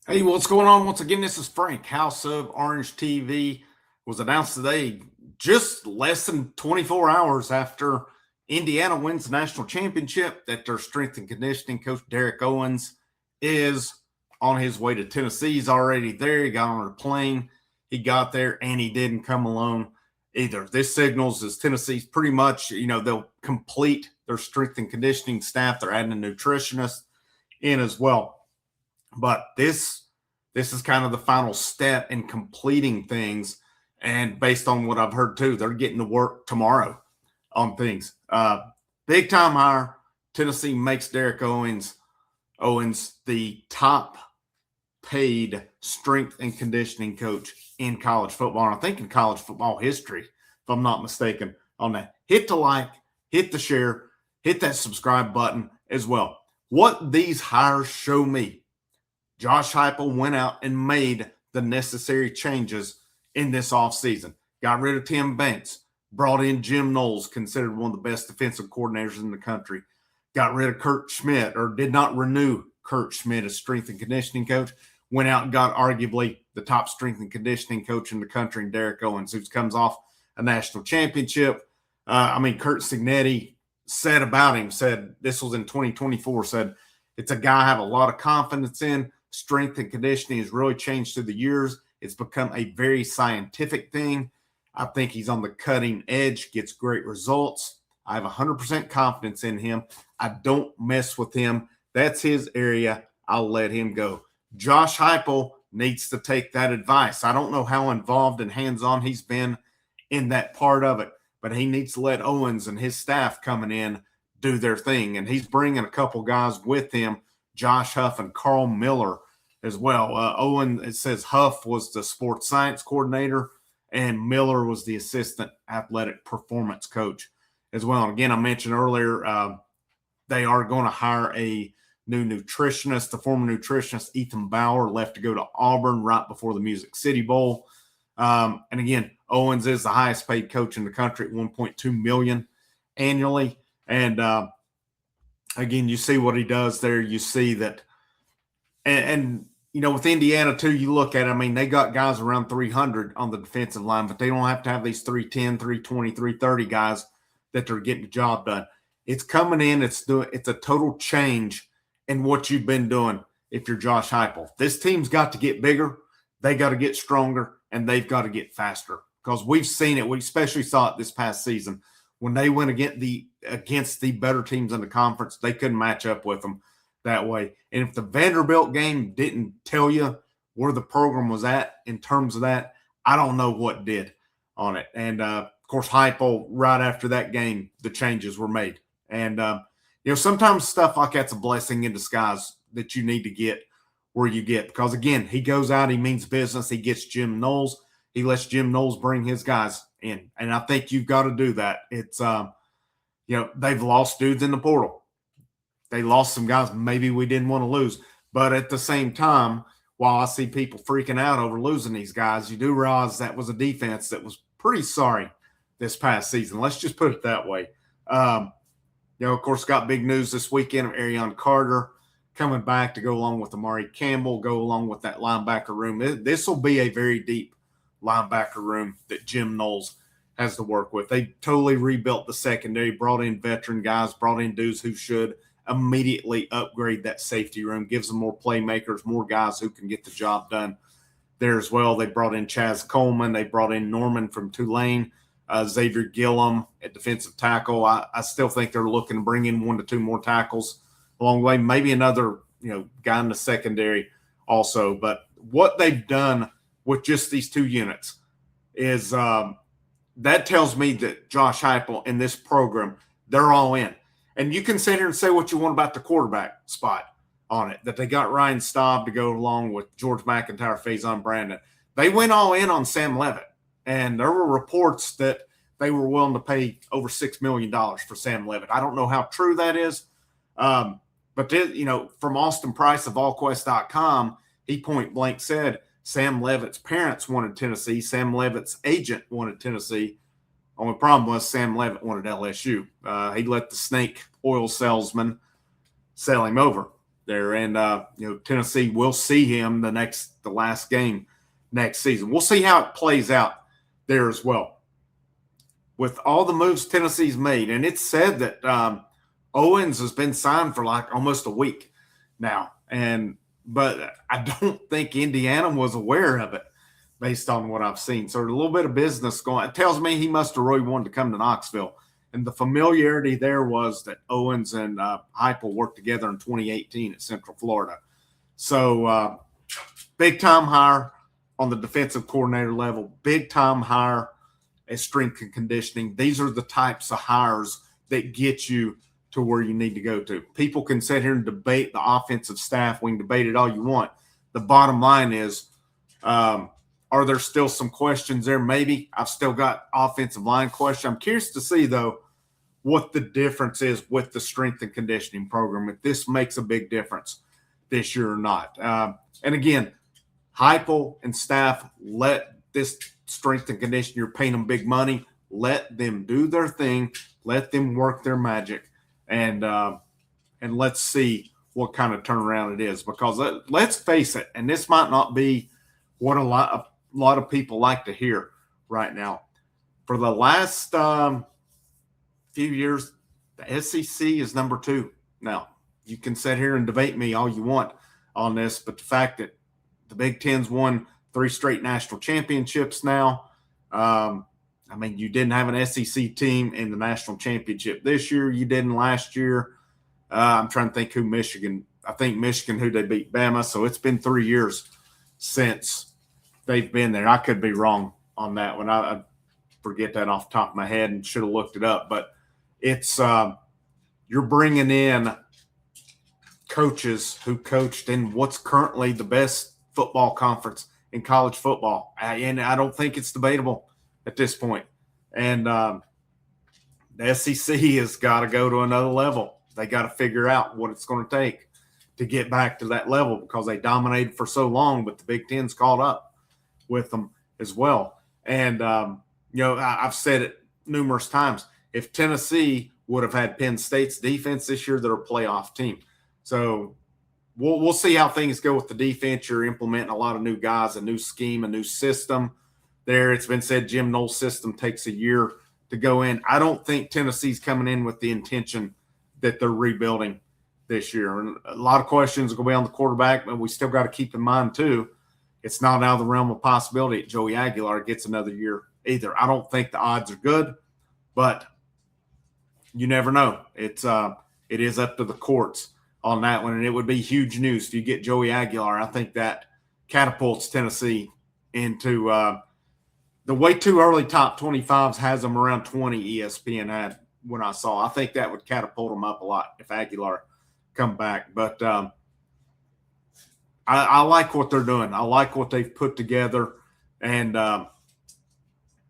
Hey, what's going on? Once again, this is Frank. House of Orange TV was announced today, just less than 24 hours after Indiana wins the national championship, that their strength and conditioning coach, Derek Owens, is on his way to Tennessee. He's already there. He got on a plane. He got there, and he didn't come alone either. This signals as Tennessee's pretty much, they'll complete their strength and conditioning staff. They're adding a nutritionist in as well. But this is kind of the final step in completing things. And based on what I've heard too, they're getting to work tomorrow on things. Big time hire. Tennessee makes Derek Owens the top paid strength and conditioning coach in college football. And I think in college football history, if I'm not mistaken on that. Hit the like, hit the share, hit that subscribe button as well. What these hires show me, Josh Heupel went out and made the necessary changes in this offseason. Got rid of Tim Banks, brought in Jim Knowles, considered one of the best defensive coordinators in the country. Got rid of Kurt Schmidt, or did not renew Kurt Schmidt as strength and conditioning coach. Went out and got arguably the top strength and conditioning coach in the country, in Derek Owens, who comes off a national championship. Kurt Signetti said about him, said this was in 2024, said it's a guy I have a lot of confidence in. Strength and conditioning has really changed through the years. It's become a very scientific thing. I think he's on the cutting edge, gets great results. I have 100% confidence in him. I don't mess with him. That's his area. I'll let him go. Josh Heupel needs to take that advice. I don't know how involved and hands-on he's been in that part of it, but he needs to let Owens and his staff coming in do their thing. And he's bringing a couple guys with him, Josh Huff and Carl Miller as well. Owen, it says Huff was the sports science coordinator and Miller was the assistant athletic performance coach as well. And again, I mentioned earlier, they are going to hire a new nutritionist. The former nutritionist, Ethan Bauer, left to go to Auburn right before the Music City Bowl. And again, Owens is the highest paid coach in the country at $1.2 million annually. And again, you see what he does there. You see that, and with Indiana too, you look at it, they got guys around 300 on the defensive line, but they don't have to have these 310, 320, 330 guys that they're getting the job done. It's coming in. It's a total change in what you've been doing if you're Josh Heupel. This team's got to get bigger. They got to get stronger, and they've got to get faster, because we've seen it. We especially saw it this past season. When they went against the better teams in the conference, they couldn't match up with them that way. And if the Vanderbilt game didn't tell you where the program was at in terms of that, I don't know what did on it. And, of course, Heupel, right after that game, the changes were made. And, sometimes stuff like that's a blessing in disguise that you need to get where you get. Because, again, he goes out, he means business, he gets Jim Knowles. He lets Jim Knowles bring his guys in. And I think you've got to do that. It's, they've lost dudes in the portal. They lost some guys maybe we didn't want to lose. But at the same time, while I see people freaking out over losing these guys, you do realize that was a defense that was pretty sorry this past season. Let's just put it that way. Of course, got big news this weekend of Arion Carter coming back to go along with Amari Campbell, go along with that linebacker room. This will be a very deep linebacker room that Jim Knowles has to work with. They totally rebuilt the secondary, brought in veteran guys, brought in dudes who should immediately upgrade that safety room, gives them more playmakers, more guys who can get the job done there as well. They brought in Chaz Coleman. They brought in Norman from Tulane, Xavier Gillum at defensive tackle. I still think they're looking to bring in 1 to 2 more tackles along the way, maybe another guy in the secondary also. But what they've done with just these 2 units is that tells me that Josh Heupel and this program, they're all in. And you can sit here and say what you want about the quarterback spot on it, that they got Ryan Staub to go along with George McIntyre, Faison Brandon. They went all in on Sam Levitt. And there were reports that they were willing to pay over $6 million for Sam Levitt. I don't know how true that is. But from Austin Price of AllQuest.com, he point blank said Sam Levitt's parents wanted Tennessee. Sam Levitt's agent wanted Tennessee. Only problem was Sam Levitt wanted LSU. He let the snake oil salesman sell him over. there. And, Tennessee will see him the last game next season. We'll see how it plays out there as well. With all the moves Tennessee's made, and it's said that Owens has been signed for like almost a week now. But I don't think Indiana was aware of it based on what I've seen. So a little bit of business going. It tells me he must have really wanted to come to Knoxville. And the familiarity there was that Owens and Heupel worked together in 2018 at Central Florida. So big-time hire on the defensive coordinator level, big-time hire as strength and conditioning. These are the types of hires that get you to where you need to go to. People can sit here and debate the offensive staff. We can debate it all you want. The bottom line is, are there still some questions there? Maybe. I've still got offensive line questions. I'm curious to see, though, what the difference is with the strength and conditioning program, if this makes a big difference this year or not. And again, Heupel and staff, let this strength and conditioning, you're paying them big money. Let them do their thing. Let them work their magic. And let's see what kind of turnaround it is. Because let's face it, and this might not be what a lot of people like to hear right now. For the last few years, the SEC is number 2. Now, you can sit here and debate me all you want on this, but the fact that the Big Ten's won 3 straight national championships now. You didn't have an SEC team in the national championship this year. You didn't last year. I'm trying to think who Michigan. I think Michigan, who they beat Bama. So it's been 3 years since they've been there. I could be wrong on that one. I forget that off the top of my head and should have looked it up. But it's you're bringing in coaches who coached in what's currently the best football conference in college football. And I don't think it's debatable at this point. And the SEC has got to go to another level. They got to figure out what it's going to take to get back to that level because they dominated for so long, but the Big Ten's caught up with them as well. And, I've said it numerous times. If Tennessee would have had Penn State's defense this year, they're a playoff team. So we'll see how things go with the defense. You're implementing a lot of new guys, a new scheme, a new system there. It's been said Jim Knowles' system takes a year to go in. I don't think Tennessee's coming in with the intention that they're rebuilding this year. And a lot of questions are going to be on the quarterback, but we still got to keep in mind, too, it's not out of the realm of possibility that Joey Aguilar gets another year either. I don't think the odds are good, but you never know. It is up to the courts on that one, and it would be huge news if you get Joey Aguilar. I think that catapults Tennessee into the way too early top 25s has them around 20 ESPN had when I saw. I think that would catapult them up a lot if Aguilar come back. But I like what they're doing. I like what they've put together, and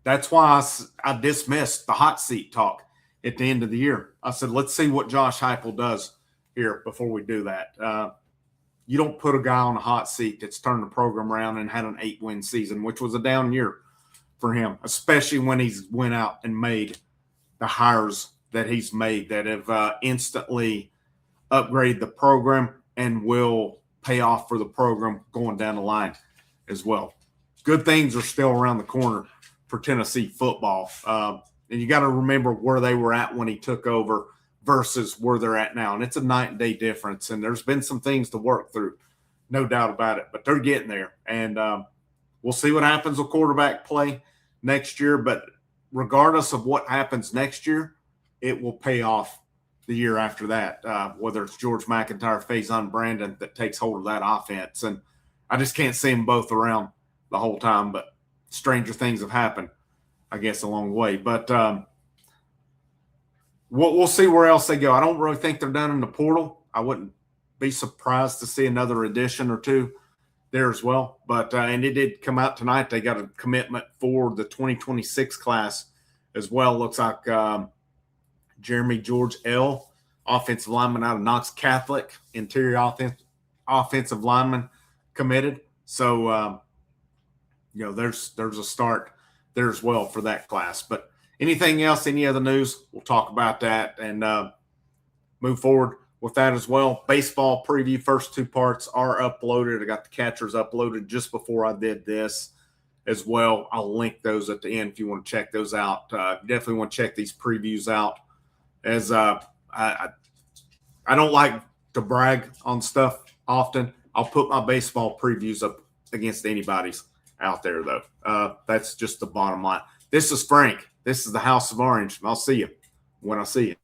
that's why I dismissed the hot seat talk at the end of the year. I said, let's see what Josh Heupel does here before we do that. You don't put a guy on a hot seat that's turned the program around and had an 8-win season, which was a down year for him, especially when he's went out and made the hires that he's made that have instantly upgraded the program and will pay off for the program going down the line as well. Good things are still around the corner for Tennessee football. And you got to remember where they were at when he took over versus where they're at now. And it's a night and day difference. And there's been some things to work through, no doubt about it. But they're getting there. And we'll see what happens with quarterback play next year. But regardless of what happens next year, it will pay off the year after that, whether it's George McIntyre, Faison Brandon that takes hold of that offense. And I just can't see them both around the whole time. But stranger things have happened, I guess, along the way. But we'll see where else they go. I don't really think they're done in the portal. I wouldn't be surprised to see another addition or two there as well. But and it did come out tonight. They got a commitment for the 2026 class as well. Looks like Jeremy George L., offensive lineman out of Knox Catholic, interior offensive lineman committed. So, there's a start there as well for that class. But anything else, any other news, we'll talk about that and move forward with with that as well. Baseball preview, first 2 parts are uploaded. I got the catchers uploaded just before I did this as well. I'll link those at the end if you want to check those out. Definitely want to check these previews out, as I don't like to brag on stuff often. I'll put my baseball previews up against anybody's out there, though. That's just the bottom line. This is Frank. This is the House of Orange. I'll see you when I see you.